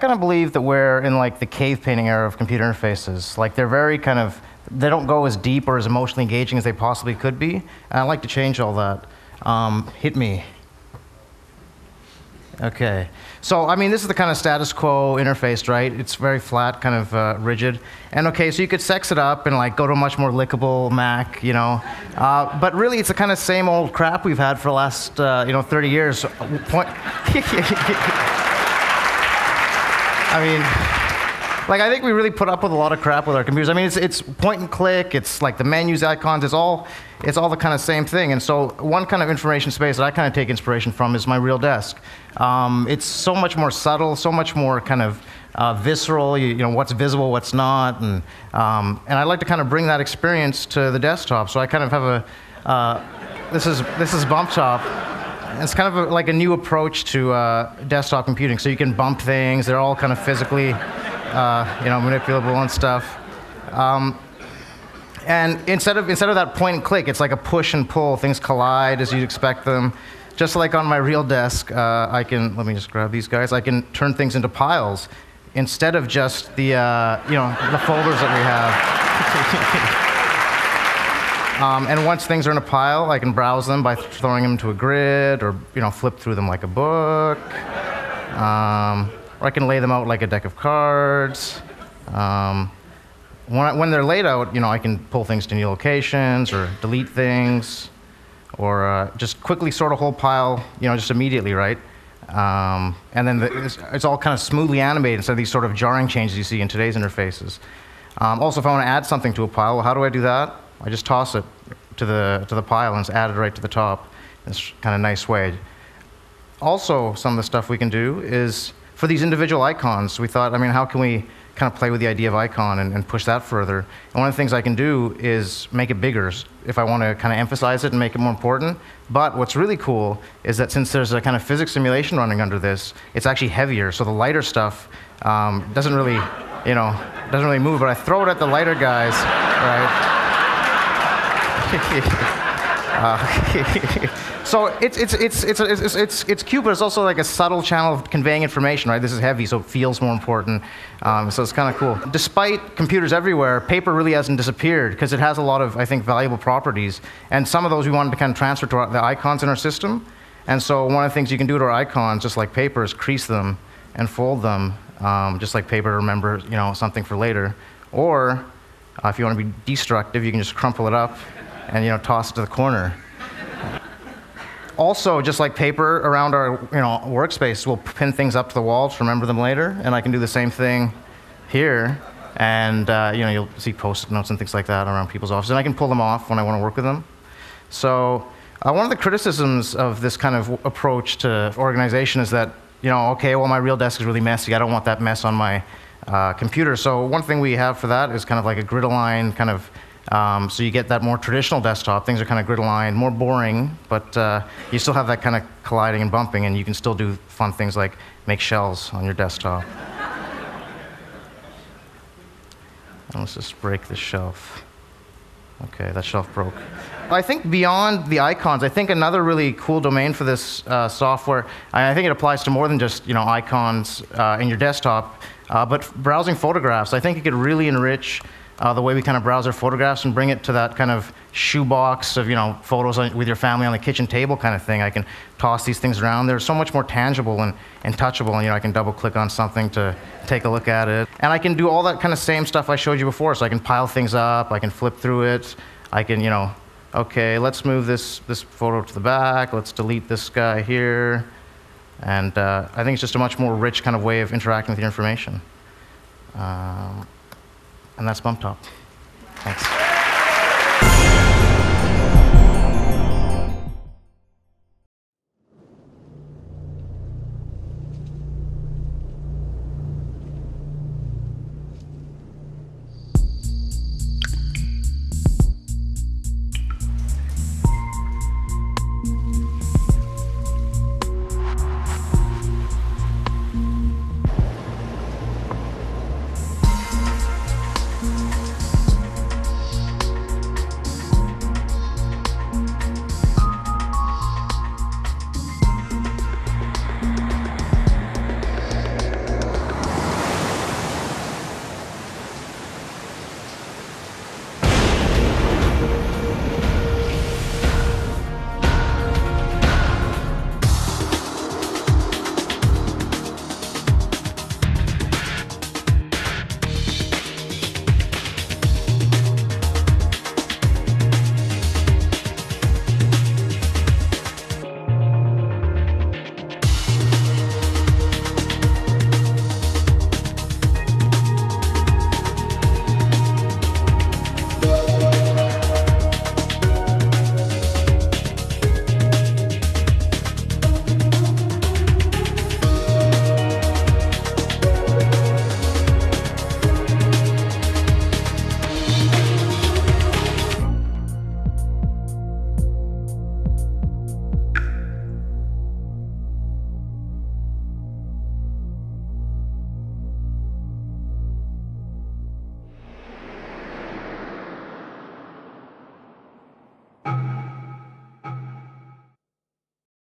kind of believe that we're in like the cave painting era of computer interfaces. Like they're very kind of, they don't go as deep or as emotionally engaging as they possibly could be. And I'd like to change all that. Hit me. Okay. So, I mean, this is the kind of status quo interface, right? It's very flat, kind of rigid. And okay, so you could sex it up and like go to a much more lickable Mac, you know. But really, it's the kind of same old crap we've had for the last, 30 years. I mean, like I think we really put up with a lot of crap with our computers. I mean, it's point and click. It's like the menus, icons. It's all the kind of same thing. And so one kind of information space that I kind of take inspiration from is my real desk. It's so much more subtle, so much more kind of visceral. You know what's visible, what's not, and I like to kind of bring that experience to the desktop. So I kind of have a this is Bump Top. It's kind of like a new approach to desktop computing. So you can bump things. They're all kind of physically, manipulable and stuff. And instead of that point and click, it's like a push and pull. Things collide as you'd expect them. Just like on my real desk, let me just grab these guys. I can turn things into piles instead of just the folders that we have. And once things are in a pile, I can browse them by throwing them to a grid, or flip through them like a book, or I can lay them out like a deck of cards. When they're laid out, I can pull things to new locations, or delete things, or just quickly sort a whole pile, just immediately, right? And then it's all kind of smoothly animated instead of these sort of jarring changes you see in today's interfaces. Also, if I want to add something to a pile, well, how do I do that? I just toss it to the pile and it's added right to the top in this kind of nice way. Also, some of the stuff we can do is, for these individual icons, we thought, how can we kind of play with the idea of icon and push that further? And one of the things I can do is make it bigger if I want to kind of emphasize it and make it more important. But what's really cool is that since there's a kind of physics simulation running under this, it's actually heavier. So the lighter stuff doesn't really move. But I throw it at the lighter guys, right? So it's cute, but it's also like a subtle channel of conveying information, right? This is heavy, so it feels more important. So it's kind of cool. Despite computers everywhere, paper really hasn't disappeared because it has a lot of, I think, valuable properties. And some of those we wanted to kind of transfer to the icons in our system. And so one of the things you can do to our icons, just like paper, is crease them and fold them, just like paper to remember, something for later. Or if you want to be destructive, you can just crumple it up and toss it to the corner. Also, just like paper around our workspace, we'll pin things up to the wall to remember them later, and I can do the same thing here. And you'll see post-it notes and things like that around people's offices, and I can pull them off when I want to work with them. So one of the criticisms of this kind of approach to organization is that okay, well, my real desk is really messy. I don't want that mess on my computer. So one thing we have for that is kind of like a grid-aligned kind of. So you get that more traditional desktop. Things are kind of grid-aligned, more boring, but you still have that kind of colliding and bumping, and you can still do fun things like make shells on your desktop. And let's just break this shelf. Okay, that shelf broke. I think beyond the icons, I think another really cool domain for this software, I think it applies to more than just icons in your desktop, but browsing photographs. I think it could really enrich the way we kind of browse our photographs and bring it to that kind of shoebox of photos with your family on the kitchen table kind of thing. I can toss these things around. They're so much more tangible and touchable, and I can double click on something to take a look at it. And I can do all that kind of same stuff I showed you before. So I can pile things up, I can flip through it, I can okay, let's move this photo to the back, let's delete this guy here. And I think it's just a much more rich kind of way of interacting with your information. And that's Bump Top. Thanks.